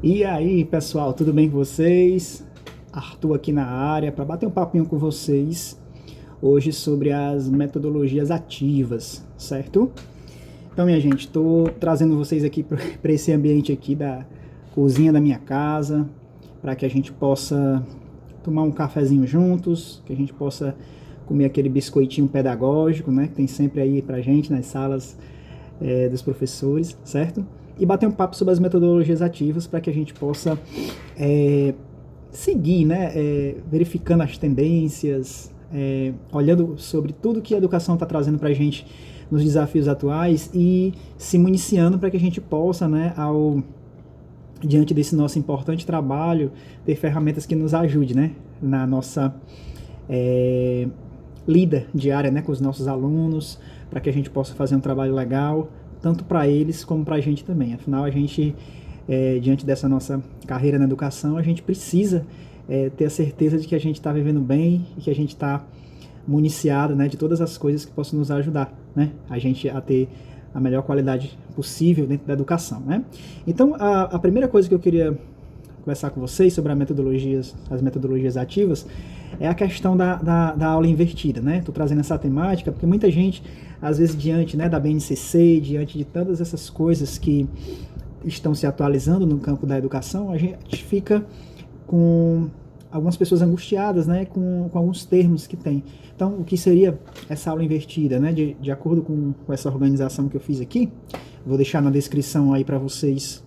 E aí, pessoal, tudo bem com vocês? Arthur aqui na área para bater um papinho com vocês hoje sobre as metodologias ativas, certo? Então, minha gente, estou trazendo vocês aqui para esse ambiente aqui da cozinha da minha casa, para que a gente possa tomar um cafezinho juntos, que a gente possa comer aquele biscoitinho pedagógico, né, que tem sempre aí para gente nas salas dos professores, certo? E bater um papo sobre as metodologias ativas para que a gente possa seguir, né, verificando as tendências, olhando sobre tudo que a educação está trazendo para a gente nos desafios atuais e se municiando para que a gente possa, né, diante desse nosso importante trabalho, ter ferramentas que nos ajudem, né, na nossa lida diária, né, com os nossos alunos, para que a gente possa fazer um trabalho legal, tanto para eles como para a gente também. Afinal, a gente, diante dessa nossa carreira na educação, a gente precisa ter a certeza de que a gente está vivendo bem e que a gente está municiado, né, de todas as coisas que possam nos ajudar, né, a gente a ter a melhor qualidade possível dentro da educação, né. Então, a primeira coisa que eu queria conversar com vocês sobre as metodologias ativas, é a questão da aula invertida, né? Estou trazendo essa temática porque muita gente, às vezes, diante, né, da BNCC, diante de todas essas coisas que estão se atualizando no campo da educação, a gente fica com algumas pessoas angustiadas, né, com alguns termos que tem. Então, o que seria essa aula invertida, né? De acordo com essa organização que eu fiz aqui, vou deixar na descrição aí para vocês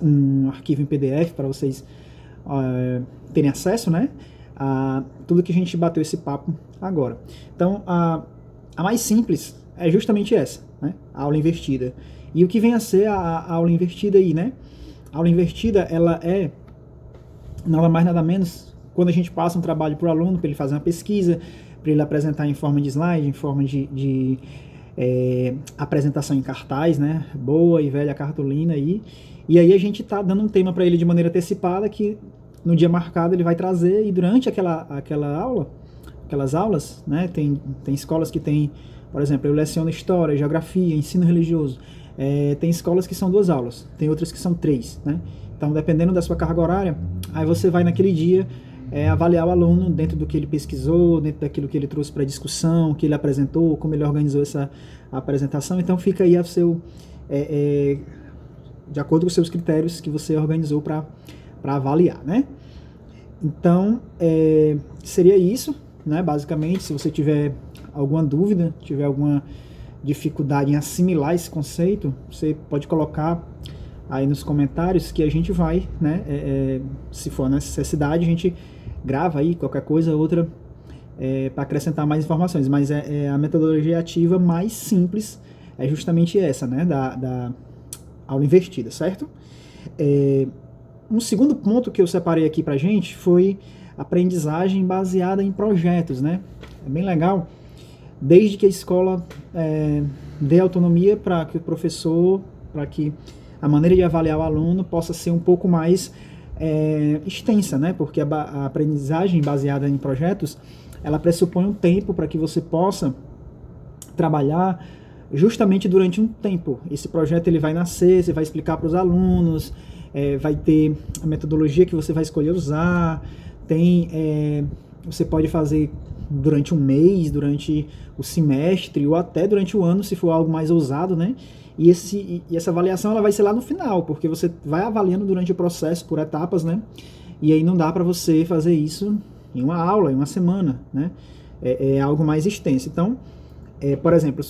um arquivo em PDF para vocês terem acesso, né, a tudo que a gente bateu esse papo agora. Então, a mais simples é justamente essa, né, a aula invertida. E o que vem a ser a aula invertida aí, né? A aula invertida, ela é nada mais nada menos quando a gente passa um trabalho para o aluno, para ele fazer uma pesquisa, para ele apresentar em forma de slide, em forma de apresentação em cartaz, né, boa e velha cartolina aí, e aí a gente está dando um tema para ele de maneira antecipada que no dia marcado ele vai trazer, e durante aquela aula, aquelas aulas, né, tem escolas que tem, por exemplo, eu leciono história, geografia, ensino religioso, tem escolas que são 2 aulas, tem outras que são 3, né, então dependendo da sua carga horária, aí você vai naquele dia avaliar o aluno dentro do que ele pesquisou, dentro daquilo que ele trouxe para discussão, que ele apresentou, como ele organizou essa apresentação. Então fica aí de acordo com os seus critérios que você organizou para avaliar, né? Então seria isso, né? Basicamente, se você tiver alguma dúvida, tiver alguma dificuldade em assimilar esse conceito, você pode colocar aí nos comentários que a gente vai, né, se for necessidade, a gente grava aí qualquer coisa, outra, para acrescentar mais informações, mas a metodologia ativa mais simples é justamente essa, né, da aula invertida, certo? Um segundo ponto que eu separei aqui pra gente foi aprendizagem baseada em projetos, né? É bem legal, desde que a escola dê autonomia para que o professor, para que a maneira de avaliar o aluno possa ser um pouco mais extensa, né? Porque a aprendizagem baseada em projetos, ela pressupõe um tempo para que você possa trabalhar justamente durante um tempo. Esse projeto ele vai nascer, você vai explicar para os alunos, vai ter a metodologia que você vai escolher usar, você pode fazer durante um mês, durante o semestre ou até durante o ano, se for algo mais ousado, né? E essa avaliação ela vai ser lá no final, porque você vai avaliando durante o processo por etapas, né? E aí não dá para você fazer isso em uma aula, em uma semana, né? É algo mais extenso. Então, por exemplo,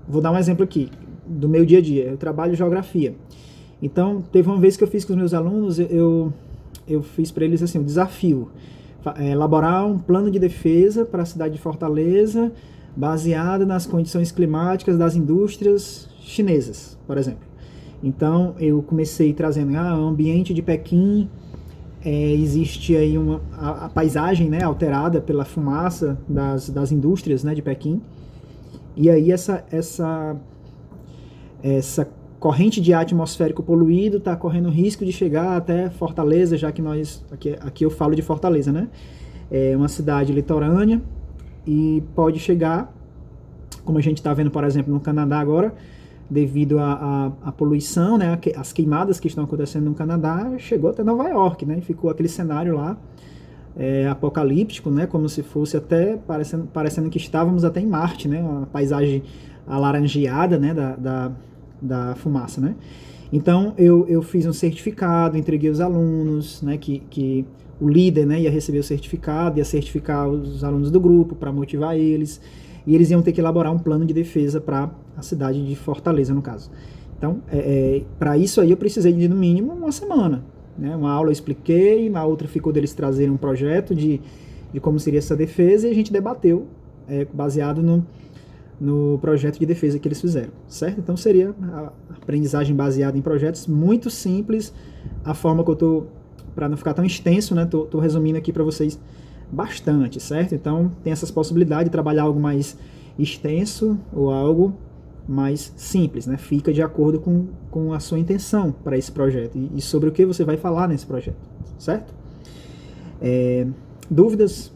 vou dar um exemplo aqui do meu dia a dia. Eu trabalho geografia. Então, teve uma vez que eu fiz com os meus alunos, eu fiz para eles assim, um desafio. Elaborar um plano de defesa para a cidade de Fortaleza, baseado nas condições climáticas das indústrias chinesas, por exemplo. Então, eu comecei trazendo o ambiente de Pequim, existe aí a paisagem, né, alterada pela fumaça das indústrias, né, de Pequim, e aí essa corrente de ar atmosférico poluído está correndo risco de chegar até Fortaleza, já que aqui eu falo de Fortaleza, né, é uma cidade litorânea, e pode chegar, como a gente está vendo, por exemplo, no Canadá agora, devido à poluição, né, as queimadas que estão acontecendo no Canadá, chegou até Nova York, né, e ficou aquele cenário lá apocalíptico, né, como se fosse até parecendo que estávamos até em Marte, né, uma paisagem alaranjeada, né, da fumaça, né. Então eu fiz um certificado, entreguei os alunos, né, que o líder, né, ia receber o certificado, ia certificar os alunos do grupo para motivar eles, e eles iam ter que elaborar um plano de defesa para a cidade de Fortaleza, no caso. Então, para isso aí eu precisei de no mínimo uma semana, né? Uma aula eu expliquei, na outra ficou deles trazerem um projeto de como seria essa defesa, e a gente debateu baseado no projeto de defesa que eles fizeram, certo? Então seria a aprendizagem baseada em projetos, muito simples, a forma que eu tô, para não ficar tão extenso, né, tô resumindo aqui para vocês bastante, certo? Então tem essas possibilidades de trabalhar algo mais extenso ou algo mais simples, né? Fica de acordo com a sua intenção para esse projeto e sobre o que você vai falar nesse projeto, certo? Dúvidas,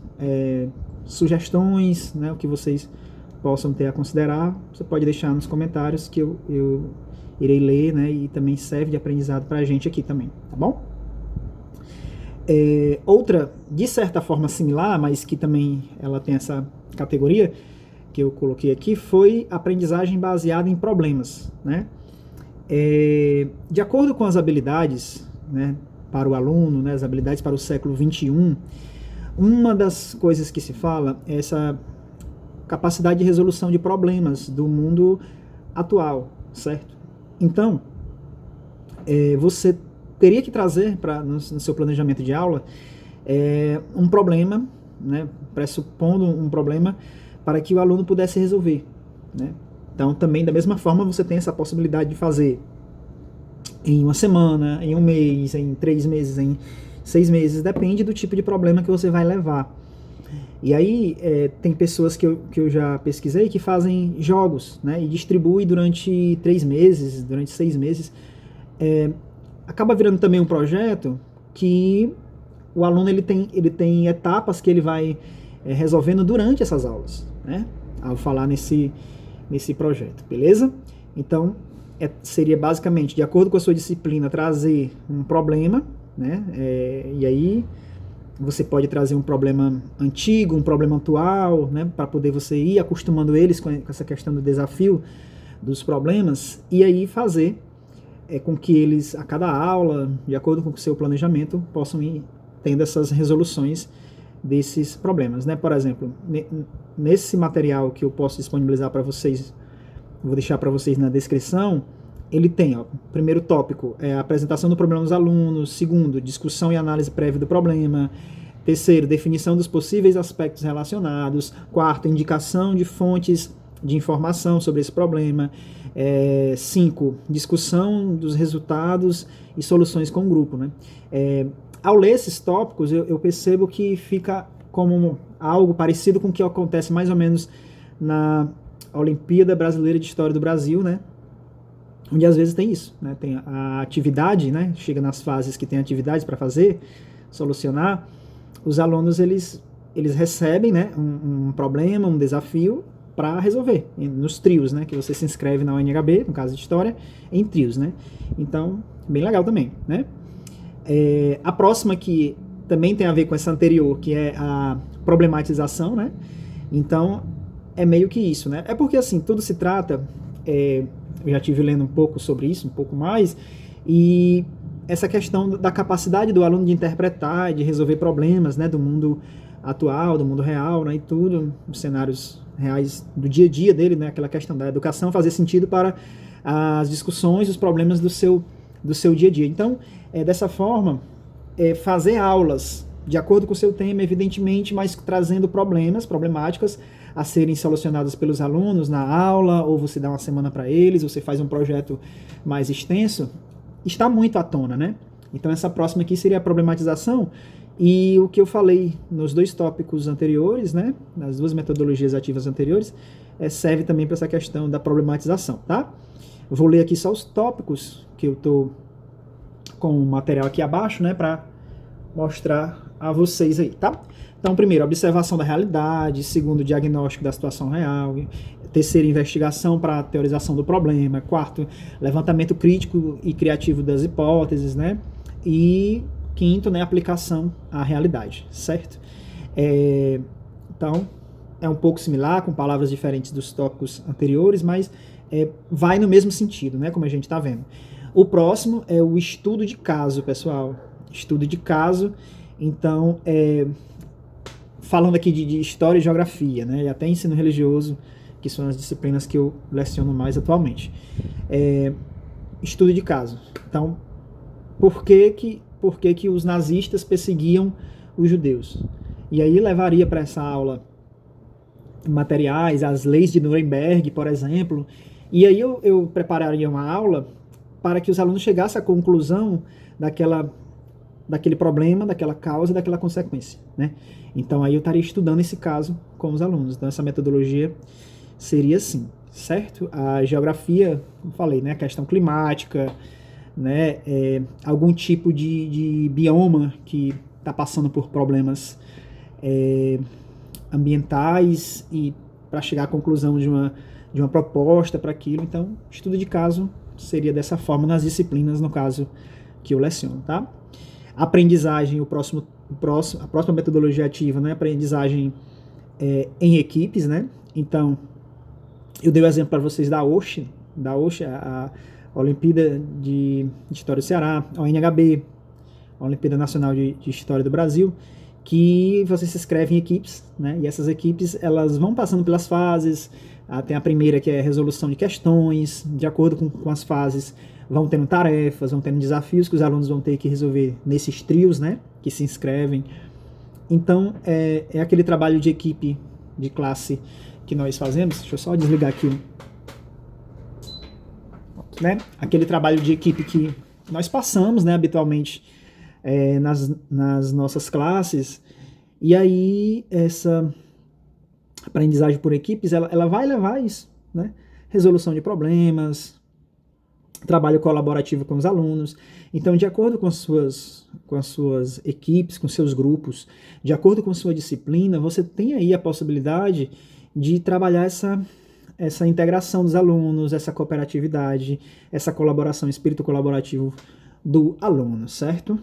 sugestões, né, o que vocês possam ter a considerar, você pode deixar nos comentários que eu irei ler, né, e também serve de aprendizado para a gente aqui também, tá bom? Outra, de certa forma similar, mas que também ela tem essa categoria que eu coloquei aqui, foi aprendizagem baseada em problemas, né? De acordo com as habilidades, né, para o aluno, né, as habilidades para o século XXI, uma das coisas que se fala é essa capacidade de resolução de problemas do mundo atual, certo? Então, você teria que trazer no seu planejamento de aula um problema, né, pressupondo um problema para que o aluno pudesse resolver, né? Então, também, da mesma forma, você tem essa possibilidade de fazer em uma semana, em um mês, em 3 meses, em 6 meses, depende do tipo de problema que você vai levar. E aí, tem pessoas que eu já pesquisei que fazem jogos, né, e distribuem durante 3 meses, durante 6 meses. Acaba virando também um projeto que o aluno ele tem etapas que ele vai resolvendo durante essas aulas, né, ao falar nesse projeto, beleza? Então, seria basicamente, de acordo com a sua disciplina, trazer um problema, né, e aí você pode trazer um problema antigo, um problema atual, né, para poder você ir acostumando eles com essa questão do desafio dos problemas, e aí fazer com que eles, a cada aula, de acordo com o seu planejamento, possam ir tendo essas resoluções desses problemas, né? Por exemplo, nesse material que eu posso disponibilizar para vocês, vou deixar para vocês na descrição, ele tem, primeiro tópico, a apresentação do problema dos alunos, segundo, discussão e análise prévia do problema, terceiro, definição dos possíveis aspectos relacionados, quarto, indicação de fontes de informação sobre esse problema, 5, discussão dos resultados e soluções com o grupo, né? Ao ler esses tópicos, eu percebo que fica como algo parecido com o que acontece mais ou menos na Olimpíada Brasileira de História do Brasil, né? Onde às vezes tem isso, né? Tem a atividade, né? Chega nas fases que tem atividades para fazer, solucionar. Os alunos eles recebem, né, um problema, um desafio para resolver nos trios, né? Que você se inscreve na UNHB, no caso de História, em trios, né? Então, bem legal também, né? A próxima que também tem a ver com essa anterior, que é a problematização, né? Então, é meio que isso, né? É porque, assim, tudo se trata... eu já estive lendo um pouco sobre isso, um pouco mais, e essa questão da capacidade do aluno de interpretar, de resolver problemas, né, do mundo atual, do mundo real, né, e tudo, os cenários reais do dia a dia dele, né, aquela questão da educação fazer sentido para as discussões, os problemas do seu dia a dia. Então, dessa forma, fazer aulas de acordo com o seu tema, evidentemente, mas trazendo problemáticas a serem solucionadas pelos alunos na aula, ou você dá uma semana para eles, você faz um projeto mais extenso, está muito à tona, né? Então essa próxima aqui seria a problematização, e o que eu falei nos 2 tópicos anteriores, né, nas 2 metodologias ativas anteriores, serve também para essa questão da problematização, tá? Eu vou ler aqui só os tópicos, que eu estou com o material aqui abaixo, né, para mostrar a vocês aí, tá? Então, primeiro, observação da realidade, segundo, diagnóstico da situação real, terceiro, investigação para teorização do problema. Quarto, levantamento crítico e criativo das hipóteses, né? E quinto, né, aplicação à realidade, certo? Então, é um pouco similar, com palavras diferentes dos tópicos anteriores, mas vai no mesmo sentido, né, como a gente está vendo. O próximo é o estudo de caso, pessoal. Estudo de caso. Então, falando aqui de história e geografia, né, e até ensino religioso, que são as disciplinas que eu leciono mais atualmente. Estudo de caso. Então, por que os nazistas perseguiam os judeus? E aí levaria para essa aula materiais, as leis de Nuremberg, por exemplo, e aí eu prepararia uma aula para que os alunos chegassem à conclusão daquele problema, daquela causa, daquela consequência, né? Então aí eu estaria estudando esse caso com os alunos. Então essa metodologia seria assim, certo? A geografia, como falei, né? A questão climática, né? Algum tipo de bioma que está passando por problemas ambientais e para chegar à conclusão de uma proposta para aquilo. Então, estudo de caso seria dessa forma nas disciplinas, no caso que eu leciono, tá? Aprendizagem, a próxima metodologia ativa, né? Aprendizagem em equipes, né? Então, eu dei o exemplo para vocês da OSHE, a Olimpíada de História do Ceará, a ONHB, a Olimpíada Nacional de História do Brasil, que você se inscreve em equipes, né? E essas equipes, elas vão passando pelas fases. Tem a primeira, que é a resolução de questões. De acordo com as fases, vão tendo tarefas, vão tendo desafios que os alunos vão ter que resolver nesses trios, né? Que se inscrevem. Então, é aquele trabalho de equipe, de classe que nós fazemos. Deixa eu só desligar aqui. Né? Aquele trabalho de equipe que nós passamos, né, habitualmente, nas nossas classes. E aí essa aprendizagem por equipes, ela vai levar isso, né? Resolução de problemas, trabalho colaborativo com os alunos. Então, de acordo com as suas equipes, com seus grupos, de acordo com sua disciplina, você tem aí a possibilidade de trabalhar essa integração dos alunos, essa cooperatividade, essa colaboração, espírito colaborativo do aluno, certo?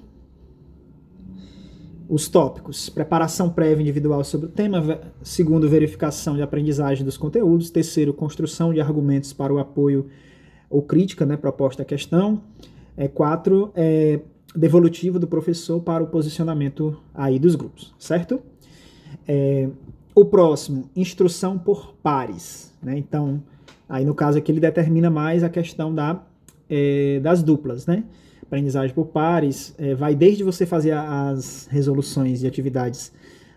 Os tópicos: preparação prévia individual sobre o tema. Segundo, verificação de aprendizagem dos conteúdos. Terceiro, construção de argumentos para o apoio ou crítica, né, proposta à questão. Quatro, devolutivo do professor para o posicionamento aí dos grupos, certo? O próximo, instrução por pares, né? Então, aí no caso aqui ele determina mais a questão das duplas, né? Aprendizagem por pares, vai desde você fazer as resoluções e atividades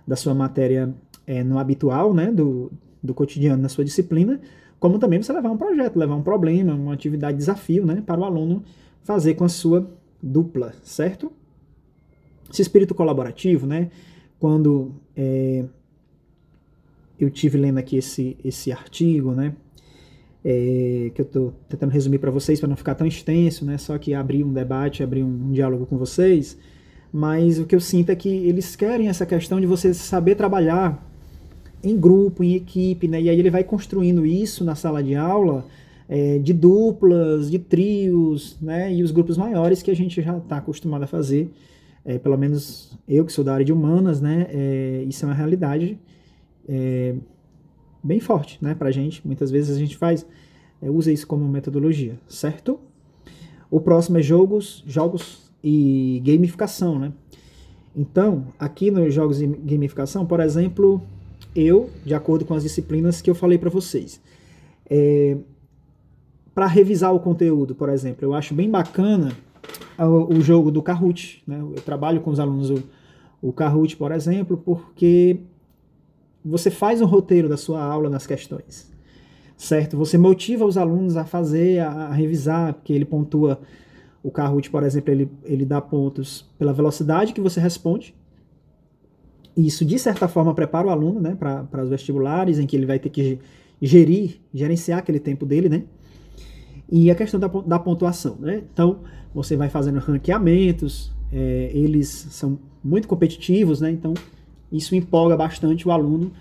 da sua matéria no habitual, né, do cotidiano na sua disciplina, como também você levar um projeto, levar um problema, uma atividade desafio, né, para o aluno fazer com a sua dupla, certo? Esse espírito colaborativo, né, quando eu tive lendo aqui esse artigo, né, que eu estou tentando resumir para vocês, para não ficar tão extenso, né? Só que abrir um debate, abrir um diálogo com vocês, mas o que eu sinto é que eles querem essa questão de você saber trabalhar em grupo, em equipe, né? E aí ele vai construindo isso na sala de aula, de duplas, de trios, né? E os grupos maiores que a gente já está acostumado a fazer, pelo menos eu que sou da área de humanas, né? Isso é uma realidade bem forte, né, pra gente. Muitas vezes a gente usa isso como metodologia, certo? O próximo é jogos e gamificação, né? Então, aqui nos jogos e gamificação, por exemplo, de acordo com as disciplinas que eu falei para vocês, para revisar o conteúdo, por exemplo, eu acho bem bacana o jogo do Kahoot, né? Eu trabalho com os alunos o Kahoot, por exemplo, porque você faz um roteiro da sua aula nas questões, certo? Você motiva os alunos a fazer, a revisar, porque ele pontua, o Kahoot, por exemplo, ele dá pontos pela velocidade que você responde. E isso, de certa forma, prepara o aluno, né, para os vestibulares, em que ele vai ter que gerenciar aquele tempo dele, né? E a questão da pontuação, né? Então, você vai fazendo ranqueamentos, eles são muito competitivos, né? Então, isso empolga bastante o aluno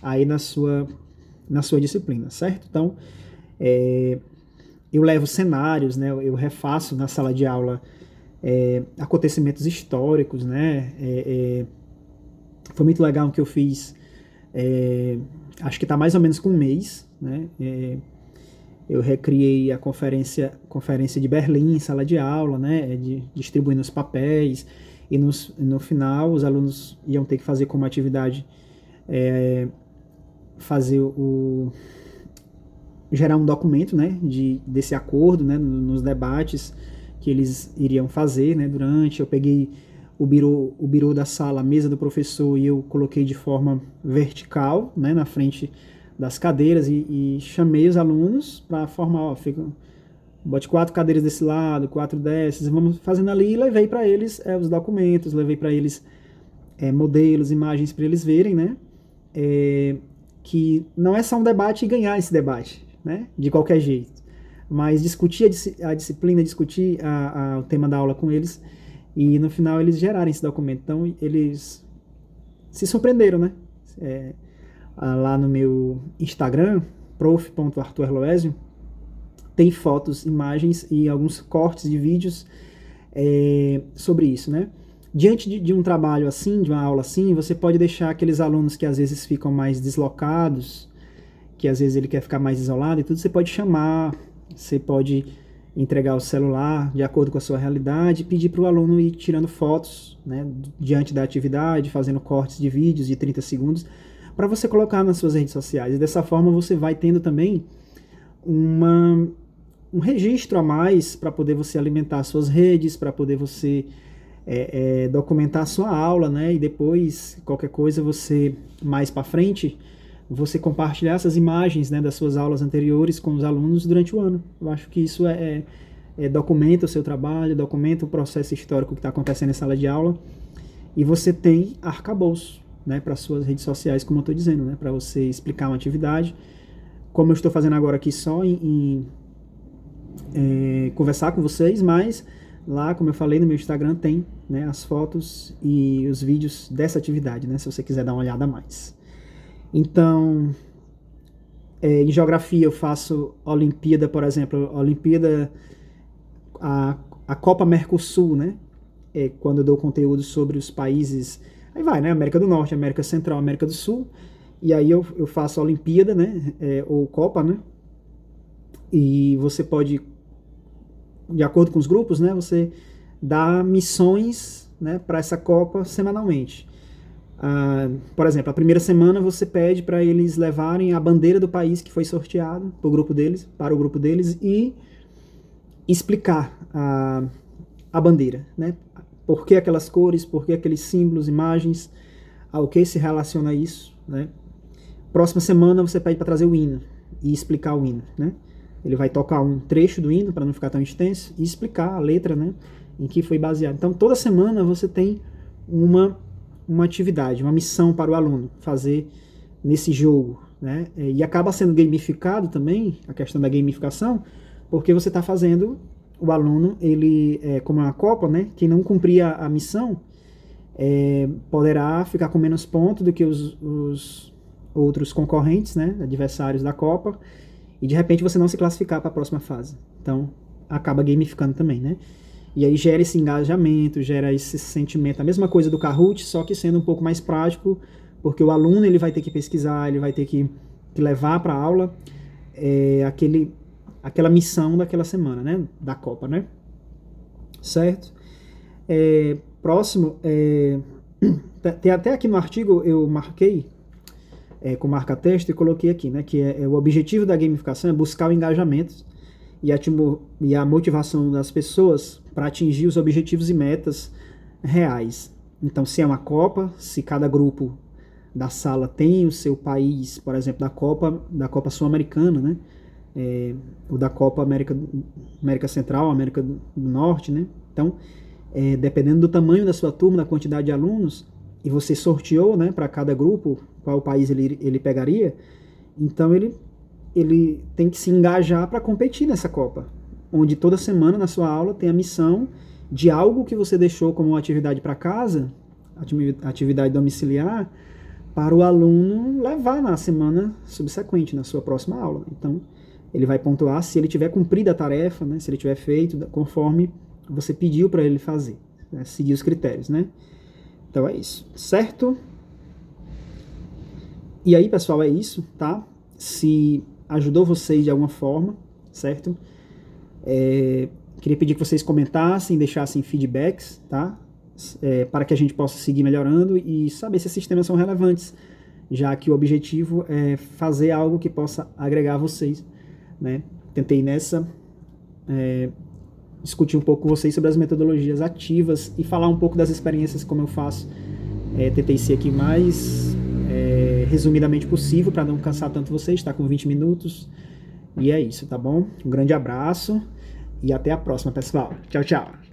aí na sua na sua disciplina, certo? Então, eu levo cenários, né? Eu refaço na sala de aula acontecimentos históricos, né? Foi muito legal o que eu fiz, acho que está mais ou menos com um mês, né? Eu recriei a conferência de Berlim em sala de aula, né? Distribuindo os papéis, e no final os alunos iam ter que fazer como atividade gerar um documento, né, desse acordo, né, nos debates que eles iriam fazer, né, durante. Eu peguei o birô da sala, a mesa do professor, e eu coloquei de forma vertical, né, na frente das cadeiras, e chamei os alunos para formar, bote 4 cadeiras desse lado, 4 dessas, vamos fazendo ali, e levei para eles os documentos, levei para eles modelos, imagens para eles verem, né, que não é só um debate e ganhar esse debate, né, de qualquer jeito, mas discutir a disciplina, discutir o tema da aula com eles, e no final eles gerarem esse documento. Então eles se surpreenderam, né? Lá no meu Instagram, prof.arturloesio, tem fotos, imagens e alguns cortes de vídeos sobre isso, né? Diante de um trabalho assim, de uma aula assim, você pode deixar aqueles alunos que às vezes ficam mais deslocados, que às vezes ele quer ficar mais isolado e tudo, você pode chamar, você pode entregar o celular de acordo com a sua realidade, pedir para o aluno ir tirando fotos, né, diante da atividade, fazendo cortes de vídeos de 30 segundos, para você colocar nas suas redes sociais. E dessa forma você vai tendo também um registro a mais para poder você alimentar as suas redes, para poder você documentar a sua aula, né, e depois, qualquer coisa, você, mais para frente, você compartilhar essas imagens, né, das suas aulas anteriores com os alunos durante o ano. Eu acho que isso documenta o seu trabalho, documenta o processo histórico que está acontecendo em sala de aula, e você tem arcabouço, né, para suas redes sociais, como eu estou dizendo, né, para você explicar uma atividade, como eu estou fazendo agora aqui só em conversar com vocês, mas lá, como eu falei, no meu Instagram tem, né, as fotos e os vídeos dessa atividade, né, se você quiser dar uma olhada a mais. Então, em geografia eu faço Olimpíada, por exemplo, a Copa Mercosul, né? Quando eu dou conteúdo sobre os países, aí vai, né? América do Norte, América Central, América do Sul, e aí eu faço a Olimpíada, né? Ou Copa, né? E você pode, de acordo com os grupos, né? Você dá missões, né, para essa Copa semanalmente. Por exemplo, a primeira semana você pede para eles levarem a bandeira do país que foi sorteado para o grupo deles e explicar a bandeira, né? Por que aquelas cores, por que aqueles símbolos, imagens, ao que se relaciona isso, né? Próxima semana você pede para trazer o hino e explicar o hino, né? Ele vai tocar um trecho do hino para não ficar tão extenso e explicar a letra, né, em que foi baseado. Então toda semana você tem uma atividade, uma missão para o aluno fazer nesse jogo, né? E acaba sendo gamificado também, a questão da gamificação, porque você está fazendo o aluno, ele, como é uma Copa, né? Quem não cumprir a missão poderá ficar com menos pontos do que os outros concorrentes, né? Adversários da Copa, e de repente você não se classificar para a próxima fase. Então acaba gamificando também, né? E aí gera esse engajamento, gera esse sentimento, a mesma coisa do Kahoot, só que sendo um pouco mais prático, porque o aluno ele vai ter que pesquisar, ele vai ter que levar para a aula aquela missão daquela semana, né, da Copa, né? Certo? Próximo, tem até aqui no artigo, eu marquei com marca-texto e coloquei aqui, né, que o objetivo da gamificação é buscar o engajamento e a motivação das pessoas para atingir os objetivos e metas reais. Então, se é uma Copa, se cada grupo da sala tem o seu país, por exemplo, da Copa Sul-Americana, né? Ou da Copa América Central, América do Norte, né? Então, dependendo do tamanho da sua turma, da quantidade de alunos, e você sorteou, né, para cada grupo qual país ele pegaria, então ele tem que se engajar para competir nessa Copa, onde toda semana na sua aula tem a missão de algo que você deixou como atividade para casa, atividade domiciliar, para o aluno levar na semana subsequente, na sua próxima aula. Então, ele vai pontuar se ele tiver cumprido a tarefa, né, se ele tiver feito conforme você pediu para ele fazer, né, seguir os critérios, né? Então é isso, certo? E aí, pessoal, é isso, tá? Se ajudou vocês de alguma forma, certo? Queria pedir que vocês comentassem, deixassem feedbacks, tá? Para que a gente possa seguir melhorando e saber se esses temas são relevantes, já que o objetivo é fazer algo que possa agregar a vocês, né? Tentei discutir um pouco com vocês sobre as metodologias ativas e falar um pouco das experiências como eu faço. Tentei ser aqui mais resumidamente possível para não cansar tanto vocês, está com 20 minutos. E é isso, tá bom? Um grande abraço e até a próxima, pessoal. Tchau, tchau.